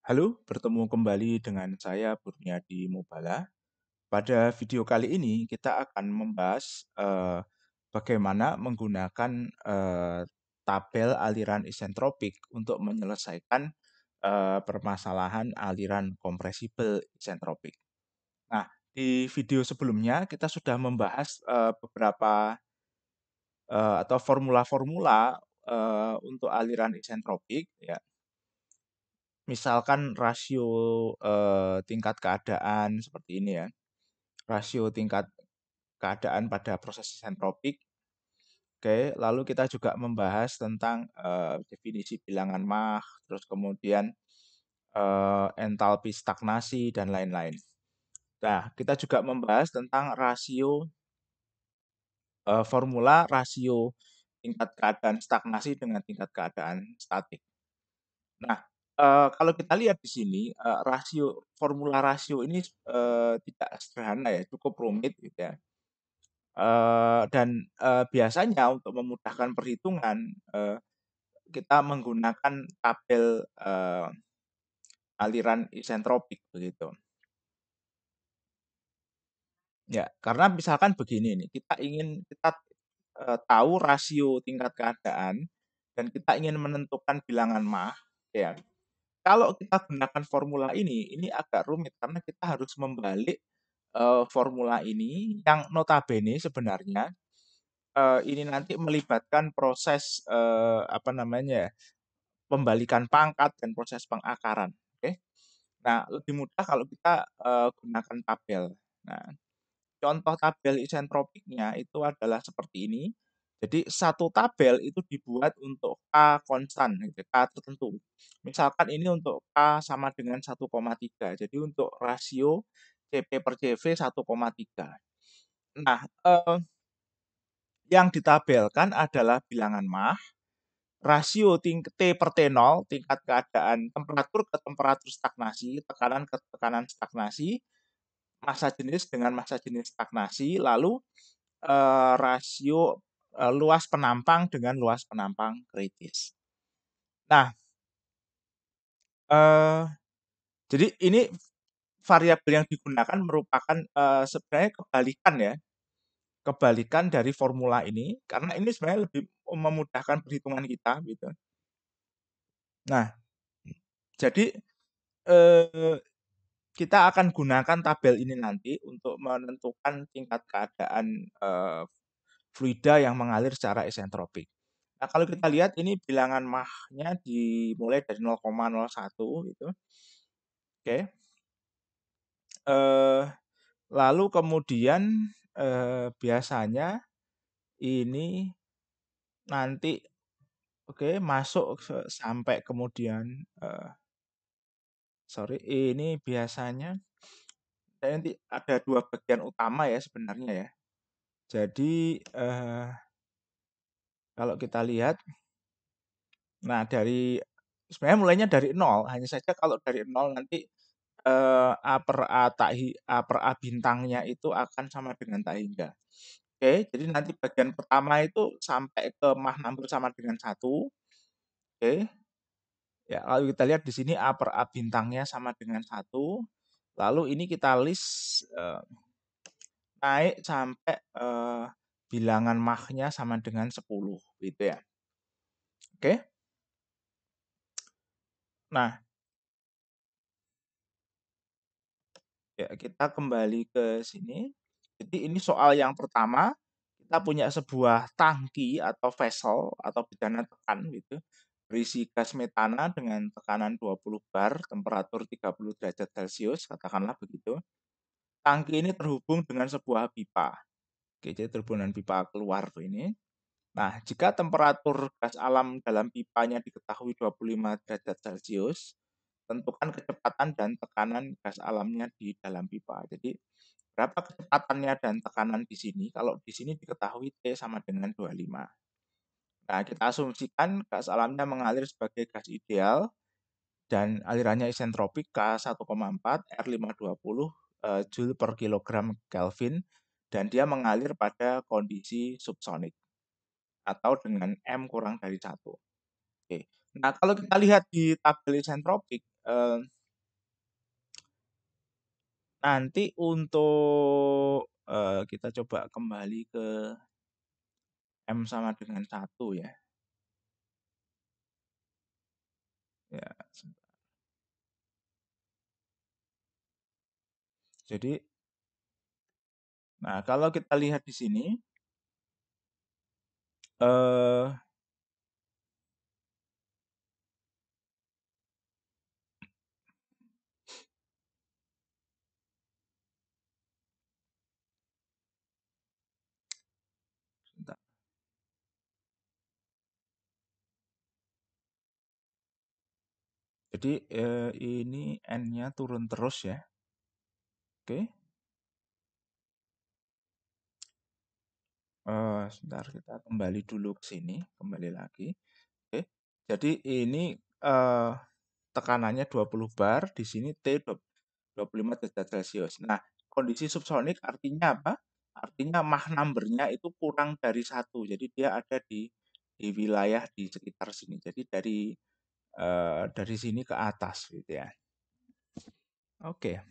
Halo, bertemu kembali dengan saya Kurniadi Mubala. Pada video kali ini kita akan membahas bagaimana menggunakan tabel aliran isentropik untuk menyelesaikan permasalahan aliran kompresibel isentropik. Nah, di video sebelumnya kita sudah membahas beberapa atau formula-formula untuk aliran isentropik, ya. Misalkan rasio, tingkat keadaan seperti ini ya, rasio tingkat keadaan pada proses isentropik. Oke, lalu kita juga membahas tentang, definisi bilangan Mach, terus kemudian, entalpi stagnasi dan lain-lain. Nah, kita juga membahas tentang rasio, formula rasio tingkat keadaan stagnasi dengan tingkat keadaan statik. Nah, kalau kita lihat di sini, formula rasio ini, tidak sederhana ya, cukup rumit gitu ya. Biasanya untuk memudahkan perhitungan, kita menggunakan tabel, aliran isentropik begitu. Ya, karena misalkan begini nih, kita tahu rasio tingkat keadaan dan kita ingin menentukan bilangan Mach, ya. Kalau kita gunakan formula ini agak rumit karena kita harus membalik, formula ini yang notabene sebenarnya, ini nanti melibatkan proses, apa namanya ya, pembalikan pangkat dan proses pengakaran, oke. Nah, lebih mudah kalau kita, gunakan tabel. Nah, contoh tabel isentropiknya itu adalah seperti ini. Jadi satu tabel itu dibuat untuk K konstan gitu, K tertentu. Misalkan ini untuk K sama dengan 1,3. Jadi untuk rasio CP/CV 1,3. Nah, yang ditabelkan adalah bilangan Mach, rasio T/T0, tingkat keadaan temperatur ke temperatur stagnasi, tekanan ke tekanan stagnasi, massa jenis dengan massa jenis stagnasi, lalu rasio, luas penampang dengan luas penampang kritis. Nah, eee, jadi ini variabel yang digunakan merupakan, sebenarnya kebalikan ya, kebalikan dari formula ini, karena ini sebenarnya lebih memudahkan perhitungan kita gitu. Nah, jadi, eee, kita akan gunakan tabel ini nanti untuk menentukan tingkat keadaan, fluida yang mengalir secara isentropik. Nah, kalau kita lihat ini bilangan Mach-nya dimulai dari 0,01 gitu, oke. Eee, Lalu kemudian, biasanya ini nanti oke masuk sampai kemudian, sorry, ini biasanya nanti ada 2 bagian utama ya sebenarnya ya. Jadi, kalau kita lihat, nah sebenarnya mulainya dari nol, hanya saja kalau dari nol nanti A per A bintangnya itu akan sama dengan tak hingga. Oke, jadi nanti bagian pertama itu sampai ke Mach hampir sama dengan 1, oke. Ya, lalu kita lihat di sini A per A bintangnya sama dengan 1, lalu ini kita list, naik sampai, bilangan Mach-nya sama dengan 10, gitu ya. Oke. Nah, ya kita kembali ke sini. Jadi ini soal yang pertama, kita punya sebuah tangki atau vessel atau bidana tekan gitu, berisi gas metana dengan tekanan 20 bar, temperatur 30 derajat Celcius, katakanlah begitu. Tangki ini terhubung dengan sebuah pipa. Oke, jadi terhubung dengan pipa keluar tuh ini. Nah, jika temperatur gas alam dalam pipanya diketahui 25 derajat Celcius, tentukan kecepatan dan tekanan gas alamnya di dalam pipa. Jadi, berapa kecepatannya dan tekanan di sini? Kalau di sini diketahui T sama dengan 25. Nah, kita asumsikan gas alamnya mengalir sebagai gas ideal dan alirannya isentropik K1,4 R520 Joule per kilogram Kelvin dan dia mengalir pada kondisi subsonik atau dengan M kurang dari 1. Oke. Nah, kalau kita lihat di tabel isentropik, Nanti untuk, kita coba kembali ke M sama dengan 1 ya. Ya, jadi, nah kalau kita lihat di sini, eh, sebentar. Jadi ini N-nya turun terus ya. Oke. Sebentar kita kembali dulu ke sini, kembali lagi. Oke. Jadi ini tekanannya 20 bar, di sini T 25 derajat Celcius. Nah, kondisi subsonik artinya apa? Artinya Mach number-nya itu kurang dari 1. Jadi dia ada di wilayah di sekitar sini. Jadi dari sini ke atas gitu ya. Oke.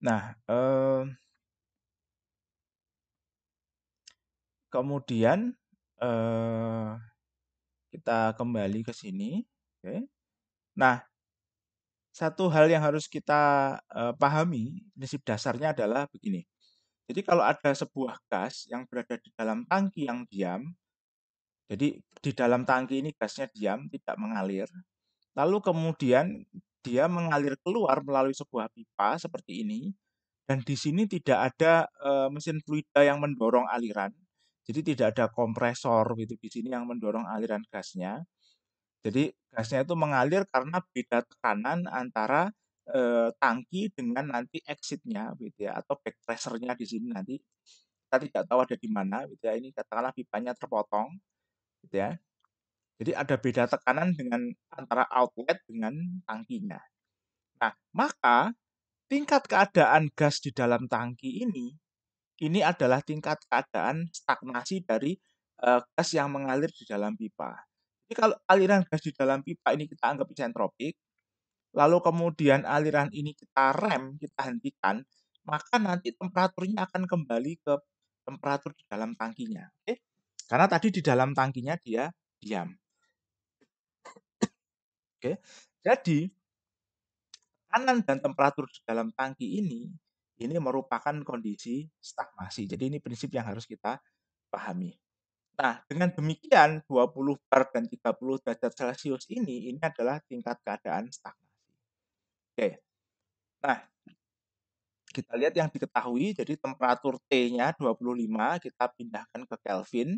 Nah, kemudian eh, kita kembali ke sini. Oke. Nah, satu hal yang harus kita pahami, prinsip dasarnya adalah begini. Jadi kalau ada sebuah gas yang berada di dalam tangki yang diam, jadi di dalam tangki ini gasnya diam, tidak mengalir, lalu kemudian dia mengalir keluar melalui sebuah pipa seperti ini, dan di sini tidak ada mesin fluida yang mendorong aliran, jadi tidak ada kompresor gitu di sini yang mendorong aliran gasnya. Jadi gasnya itu mengalir karena beda tekanan antara tangki dengan nanti exitnya gitu ya, atau back pressure-nya di sini nanti kita tidak tahu ada di mana gitu ya. Ini katakanlah pipanya terpotong gitu ya. Jadi ada beda tekanan dengan antara outlet dengan tangkinya. Nah, maka tingkat keadaan gas di dalam tangki ini adalah tingkat keadaan stagnasi dari gas yang mengalir di dalam pipa. Jadi kalau aliran gas di dalam pipa ini kita anggap isentropik, lalu kemudian aliran ini kita rem, kita hentikan, maka nanti temperaturnya akan kembali ke temperatur di dalam tangkinya. Oke? Karena tadi di dalam tangkinya dia diam. Oke. Jadi tekanan dan temperatur di dalam tangki ini merupakan kondisi stagnasi. Jadi ini prinsip yang harus kita pahami. Nah, dengan demikian 20 bar dan 30 derajat Celcius ini adalah tingkat keadaan stagnasi. Oke. Nah, kita lihat yang diketahui, jadi temperatur T-nya 25, kita pindahkan ke Kelvin.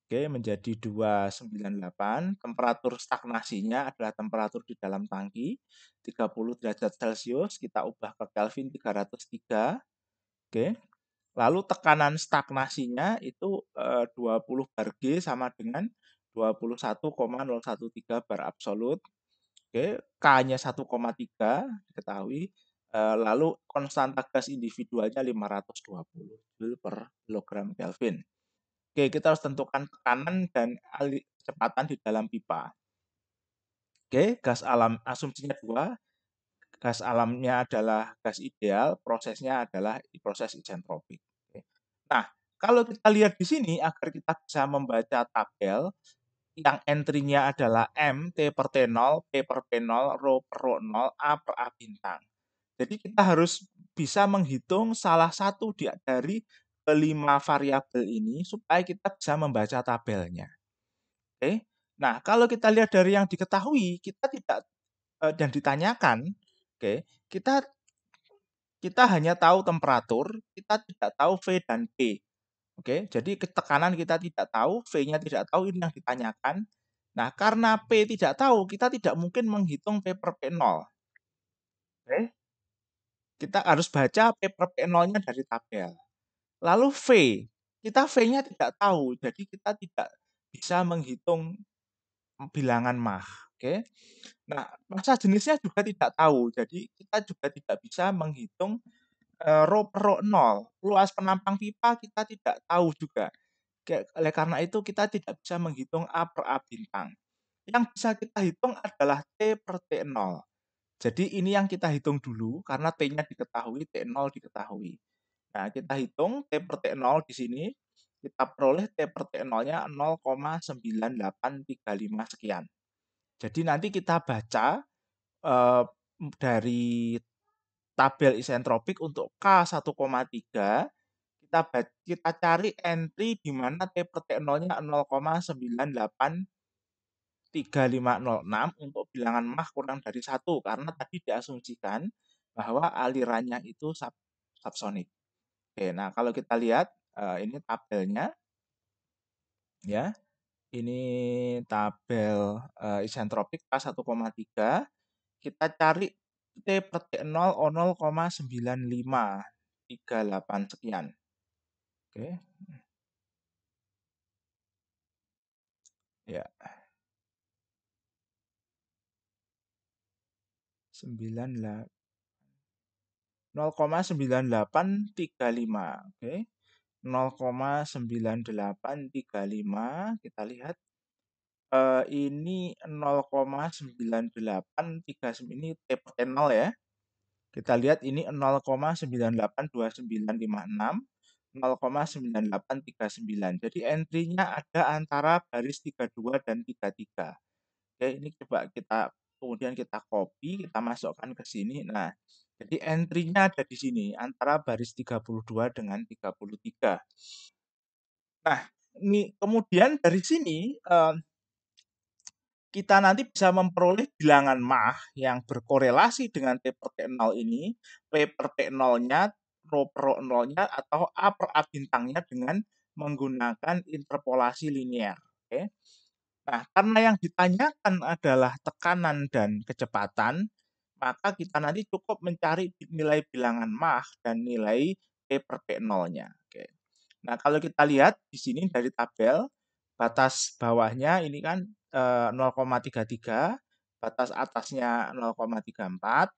Oke, menjadi 298. Temperatur stagnasinya adalah temperatur di dalam tangki, 30 derajat Celcius, kita ubah ke Kelvin 303. Oke. Lalu tekanan stagnasinya itu 20 bar G sama dengan 21,013 bar absolut. Oke, K-nya 1,3 diketahui. Lalu konstanta gas individualnya 520 Joule per kilogram Kelvin. Oke, kita harus tentukan tekanan dan kecepatan di dalam pipa. Oke, gas alam asumsinya 2. Gas alamnya adalah gas ideal, prosesnya adalah proses isentropik. Oke. Nah, kalau kita lihat di sini agar kita bisa membaca tabel yang entry-nya adalah M, T per T0, P per P0, rho per rho 0, A per A bintang. Jadi kita harus bisa menghitung salah satu dari kelima variabel ini supaya kita bisa membaca tabelnya. Oke. Nah, kalau kita lihat dari yang diketahui, kita tidak dan ditanyakan, oke, kita kita hanya tahu temperatur, kita tidak tahu V dan P. Oke, jadi tekanan kita tidak tahu, V-nya tidak tahu, ini yang ditanyakan. Nah, karena P tidak tahu, kita tidak mungkin menghitung P per P0. Oke, kita harus baca P per P0-nya dari tabel. Lalu V, kita V-nya tidak tahu, jadi kita tidak bisa menghitung bilangan Mach. Oke. Nah, massa jenisnya juga tidak tahu. Jadi kita juga tidak bisa menghitung rho per rho 0. Luas penampang pipa kita tidak tahu juga. Oleh karena itu kita tidak bisa menghitung A per A bintang. Yang bisa kita hitung adalah T per T0. Jadi ini yang kita hitung dulu karena T-nya diketahui, T0 diketahui. Nah, kita hitung T per T0 di sini. Kita peroleh T per T0-nya 0,9835 sekian. Jadi nanti kita baca dari tabel isentropik untuk K 1,3 kita cari entry di mana T per T0-nya 0,983506 untuk bilangan Mach kurang dari 1 karena tadi diasumsikan bahwa alirannya itu subsonik. Oke, nah kalau kita lihat ini tabelnya ya. Ini tabel isentropik K 1,3. Kita cari T per T0 0,9538 sekian. Oke, ya 0,9835. Oke. 0,9835 kita lihat ini 0,9839 ini T per T0 ya. Kita lihat ini 0,982956, 0,9839. Jadi entry-nya ada antara baris 32 dan 33. Oke, ini coba kemudian kita copy, kita masukkan ke sini. Nah, jadi entry-nya ada di sini antara baris 32 dengan 33. Nah, ini kemudian dari sini kita nanti bisa memperoleh bilangan Mach yang berkorelasi dengan T per T0 ini, P per T0-nya, rho per rho 0-nya, atau A per A bintangnya dengan menggunakan interpolasi linear. Oke. Nah, karena yang ditanyakan adalah tekanan dan kecepatan, maka kita nanti cukup mencari nilai bilangan Mach dan nilai P per P0-nya. Oke. Nah, kalau kita lihat di sini dari tabel, batas bawahnya ini kan 0,33, batas atasnya 0,34.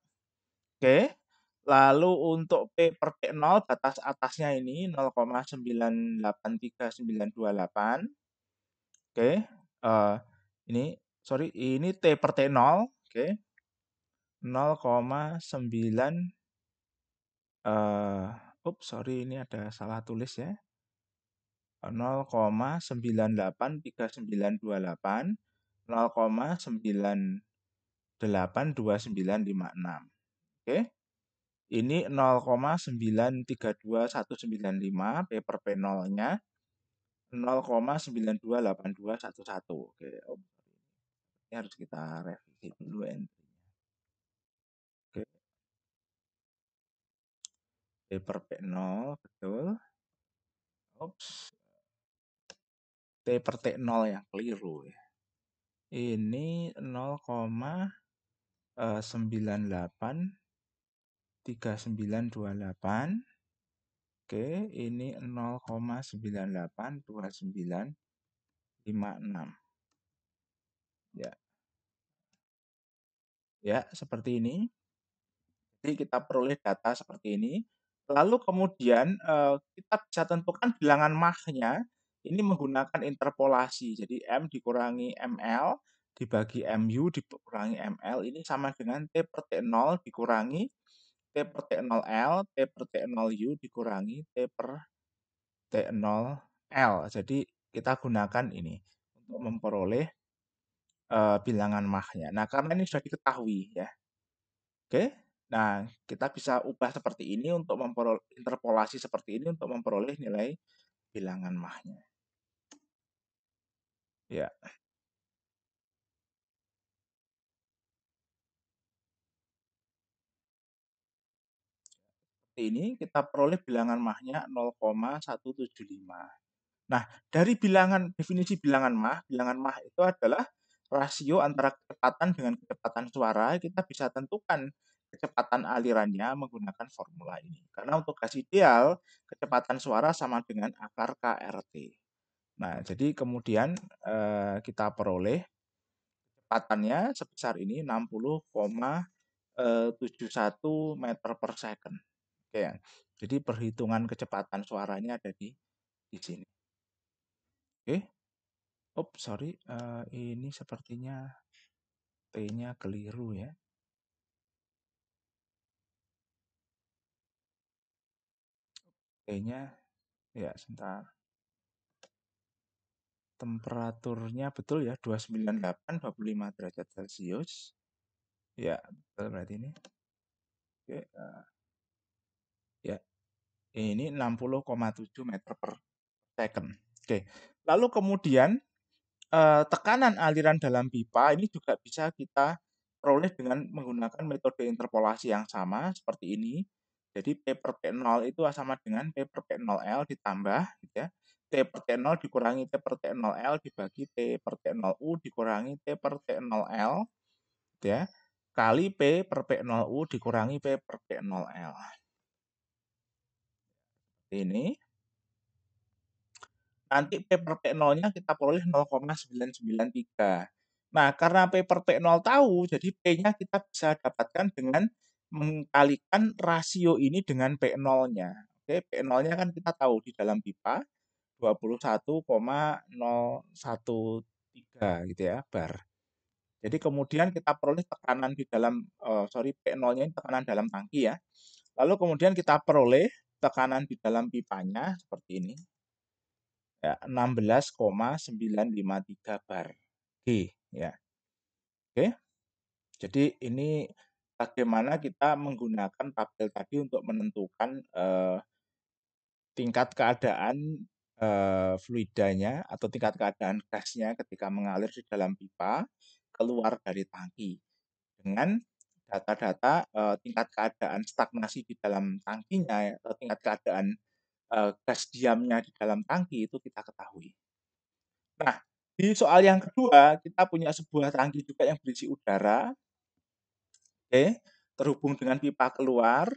Oke. Lalu untuk P per P0, batas atasnya ini 0,983928. Oke. Ini sorry, ini T per T0, oke. 0,9 sorry ini ada salah tulis ya. 0,983928, 0,982956. Oke. Ini 0,932195 P per P0-nya, 0,928211. Oke. Ini harus kita revisi dulu entry. Oke. P per P0, betul. Oops. T per T0 yang keliru ya. Ini 0,983928. Oke, ini 0,982956. Ya. Ya, seperti ini. Jadi kita peroleh data seperti ini. Lalu kemudian kita bisa tentukan bilangan Mach-nya ini menggunakan interpolasi. Jadi M dikurangi ML dibagi MU dikurangi ML ini sama dengan T per T0 dikurangi T per T0L, T per T0U dikurangi T per T0L. Jadi kita gunakan ini untuk memperoleh bilangan Mach-nya. Nah, karena ini sudah diketahui ya. Oke. Nah, kita bisa ubah seperti ini untuk interpolasi seperti ini untuk memperoleh nilai bilangan Mach-nya. Ya. Seperti ini kita peroleh bilangan Mach-nya 0,175. Nah, dari definisi bilangan Mach itu adalah rasio antara kecepatan dengan kecepatan suara. Kita bisa tentukan kecepatan alirannya menggunakan formula ini. Karena untuk gas ideal, kecepatan suara sama dengan akar KRT. Nah, jadi kemudian kita peroleh kecepatannya sebesar ini 60,71 meter per second. Oke ya. Jadi perhitungan kecepatan suaranya ada di sini. Oke. Oh, sorry, ini sepertinya T-nya keliru ya. T-nya ya sebentar. Temperaturnya betul ya 298 25 derajat Celcius. Ya, betul berarti ini. Oke, ya. Ini 60,7 meter per second. Oke. Lalu kemudian tekanan aliran dalam pipa ini juga bisa kita peroleh dengan menggunakan metode interpolasi yang sama seperti ini. Jadi P per T0 itu sama dengan P per T0L ditambah gitu ya. T per T0 dikurangi T per T0L dibagi T per T0U dikurangi T per T0L gitu ya. Kali P per P0U dikurangi P per P0L. Ini nanti P per P0-nya kita peroleh 0,993. Nah, karena P per P0 tahu, jadi P-nya kita bisa dapatkan dengan mengkalikan rasio ini dengan P0-nya. Oke, P0-nya kan kita tahu di dalam pipa 21,013 gitu ya, bar. Jadi kemudian kita peroleh tekanan di dalam, P0-nya ini tekanan dalam tangki ya. Lalu kemudian kita peroleh tekanan di dalam pipanya seperti ini. Ya, 16,953 bar G ya. Oke. Jadi ini bagaimana kita menggunakan tabel tadi untuk menentukan tingkat keadaan fluidanya atau tingkat keadaan gasnya ketika mengalir di dalam pipa keluar dari tangki dengan data-data tingkat keadaan stagnasi di dalam tangkinya ya, atau tingkat keadaan gas diamnya di dalam tangki itu kita ketahui. Nah, di soal yang kedua kita punya sebuah tangki juga yang berisi udara, oke, terhubung dengan pipa keluar,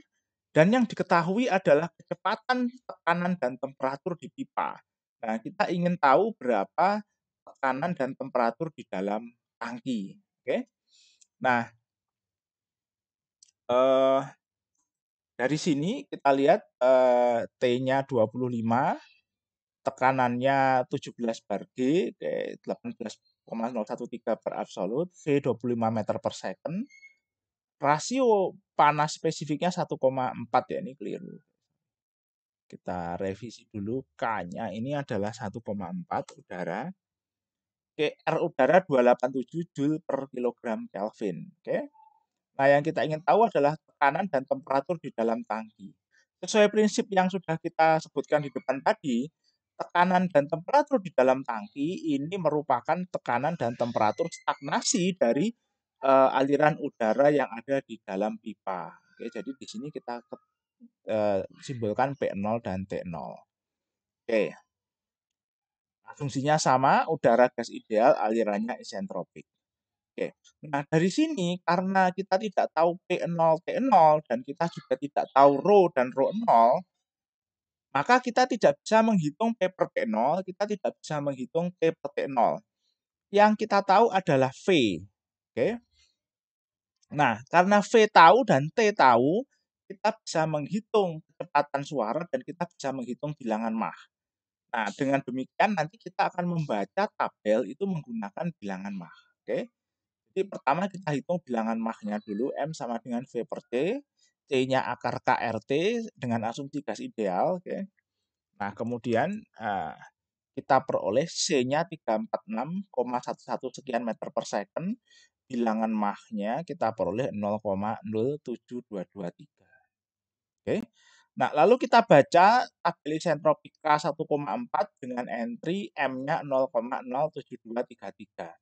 dan yang diketahui adalah kecepatan, tekanan, dan temperatur di pipa. Nah, kita ingin tahu berapa tekanan dan temperatur di dalam tangki, oke. Nah, eh, dari sini kita lihat T-nya 25, tekanannya 17 bar G, 18,013 per absolut, V 25 meter per second. Rasio panas spesifiknya 1,4 ya, ini keliru. Kita revisi dulu, K-nya ini adalah 1,4 udara. Oke, R udara 287 Joule per kilogram Kelvin. Oke. Nah, yang kita ingin tahu adalah tekanan dan temperatur di dalam tangki. Sesuai prinsip yang sudah kita sebutkan di depan tadi, tekanan dan temperatur di dalam tangki ini merupakan tekanan dan temperatur stagnasi dari aliran udara yang ada di dalam pipa. Oke, jadi di sini kita simbolkan P0 dan T0. Oke. Fungsinya sama, udara gas ideal, alirannya isentropik. Oke. Nah, dari sini karena kita tidak tahu P0, T0 dan kita juga tidak tahu rho dan rho 0, maka kita tidak bisa menghitung P per P0, kita tidak bisa menghitung T per T0. Yang kita tahu adalah V. Oke. Nah, karena V tahu dan T tahu, kita bisa menghitung kecepatan suara dan kita bisa menghitung bilangan Mach. Nah, dengan demikian nanti kita akan membaca tabel itu menggunakan bilangan Mach. Oke. Jadi pertama kita hitung bilangan Mach-nya dulu, M sama dengan V per T, C-nya akar KRT dengan asumsi gas ideal. Oke. Nah, kemudian kita peroleh C-nya 346,11 sekian meter per second, bilangan Mach-nya kita peroleh 0,07223. Oke. Nah, lalu kita baca tabel isentropik K 1,4 dengan entry M-nya 0,07233.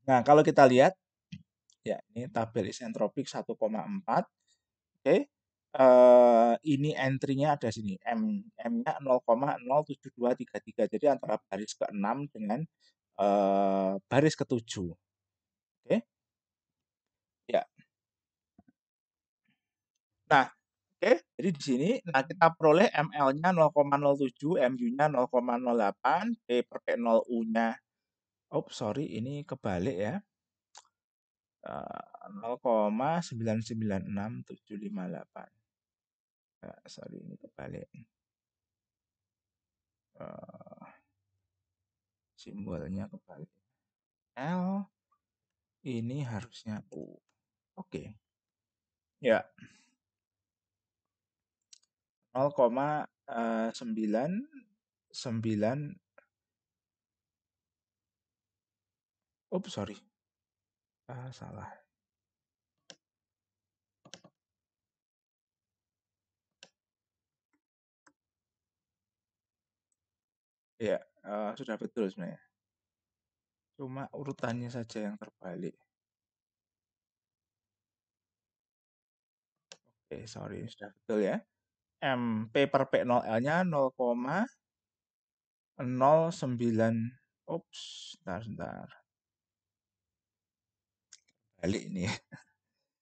Nah, kalau kita lihat, ya ini tabel isentropik 1,4. Oke. Ini entry-nya ada sini, M-nya 0,07233. Jadi antara baris ke-6 dengan baris ke-7. Oke. Ya. Nah, oke, jadi di sini nah kita peroleh ML-nya 0,07, MU-nya 0,08, P per P0U-nya Sorry, ini kebalik ya. 0,996758. Sorry, ini kebalik. Eh, Simbolnya kebalik. L ini harusnya U. Oke. Ya, 0,99. Sorry. Salah. Ya, sudah betul sebenarnya. Cuma urutannya saja yang terbalik. Oke, sorry, ini sudah betul ya. P per P0L-nya 0,09. Sebentar. Balik ini ya.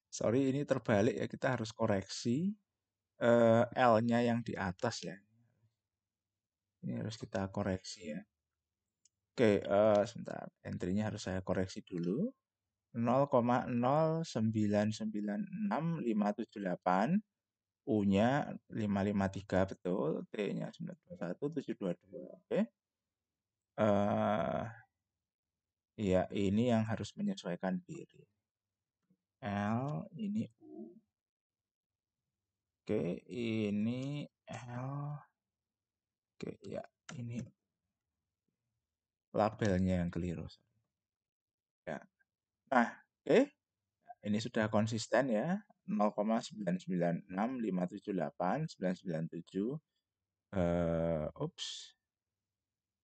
Sorry, ini terbalik ya. Kita harus koreksi. L-nya yang di atas ya. Ini harus kita koreksi ya. Oke, sebentar. Entry-nya harus saya koreksi dulu. 0,099658. U-nya 553 betul. T-nya 921722. Oke. Iya, ini yang harus menyesuaikan diri. L, ini U. Oke, ini L. Oke, ya, ini labelnya yang keliru. Ya. Nah, oke. Ini sudah konsisten ya. 0,996578997.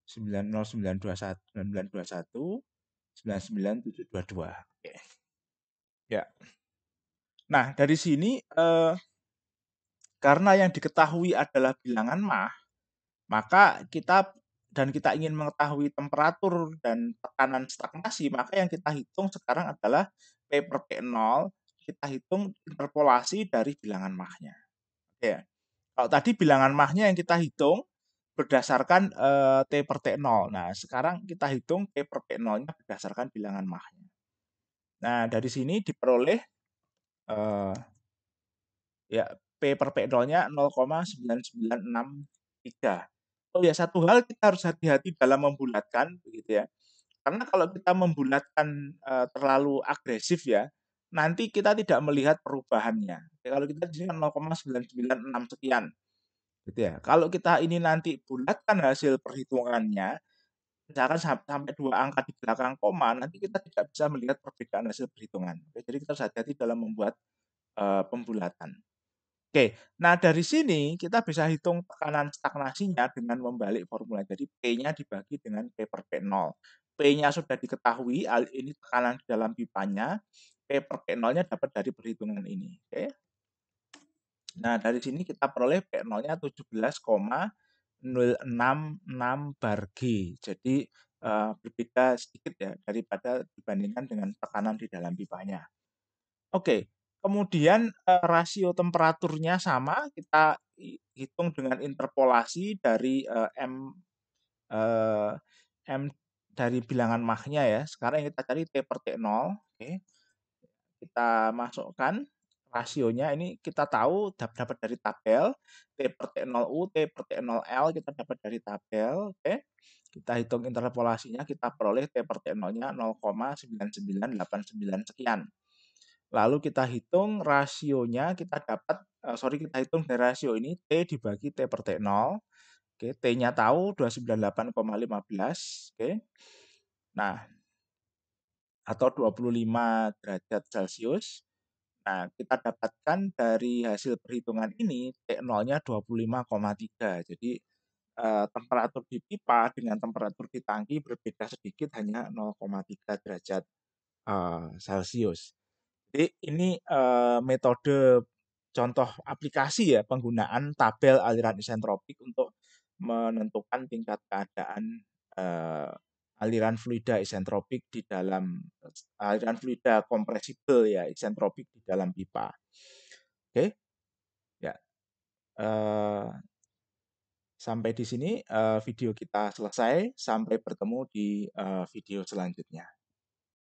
90921 Oke. Ya. Nah, dari sini karena yang diketahui adalah bilangan mah, maka kita ingin mengetahui temperatur dan tekanan stagnasi, maka yang kita hitung sekarang adalah P per T0, kita hitung interpolasi dari bilangan mahnya. Oke ya. Kalau tadi bilangan mahnya yang kita hitung berdasarkan T per T0. Nah, sekarang kita hitung T per T0-nya berdasarkan bilangan mahnya. Nah, dari sini diperoleh ya P per P0-nya 0,9963. Oh ya, satu hal kita harus hati-hati dalam membulatkan begitu ya. Karena kalau kita membulatkan terlalu agresif ya, nanti kita tidak melihat perubahannya. Kalau kita di sini 0,996 sekian gitu ya. Kalau kita ini nanti bulatkan hasil perhitungannya, misalkan sampai 2 angka di belakang koma, nanti kita tidak bisa melihat perbedaan hasil perhitungan. Jadi kita harus hati-hati dalam membuat pembulatan. Oke, nah dari sini kita bisa hitung tekanan stagnasinya dengan membalik formula. Jadi P-nya dibagi dengan P per P0. P-nya sudah diketahui, ini tekanan di dalam pipanya. P per P0-nya dapat dari perhitungan ini. Oke. Nah, dari sini kita peroleh P0-nya 17,066 bar G. Jadi berbeda sedikit ya daripada dibandingkan dengan tekanan di dalam pipanya. Oke, kemudian rasio temperaturnya sama, kita hitung dengan interpolasi dari eh, M dari bilangan mahnya ya. Sekarang kita cari T per T0. Oke. Kita masukkan rasionya, ini kita tahu dapat dari tabel T per T0U, T per T0L kita dapat dari tabel. Oke. Kita hitung interpolasinya, kita peroleh T per T0-nya 0,9989 sekian. Lalu kita hitung rasionya, kita dapat kita hitung dari rasio ini T dibagi T per T0. Oke, T-nya tahu 298,15. Oke. Nah, atau 25 derajat Celcius. Nah, kita dapatkan dari hasil perhitungan ini T0-nya 25,3. Jadi temperatur di pipa dengan temperatur di tangki berbeda sedikit, hanya 0,3 derajat Celcius. Jadi ini metode contoh aplikasi ya penggunaan tabel aliran isentropik untuk menentukan tingkat keadaan aliran fluida isentropik di dalam aliran fluida kompresibel ya isentropik di dalam pipa. Oke, ya. Sampai di sini, video kita selesai, sampai bertemu di, video selanjutnya.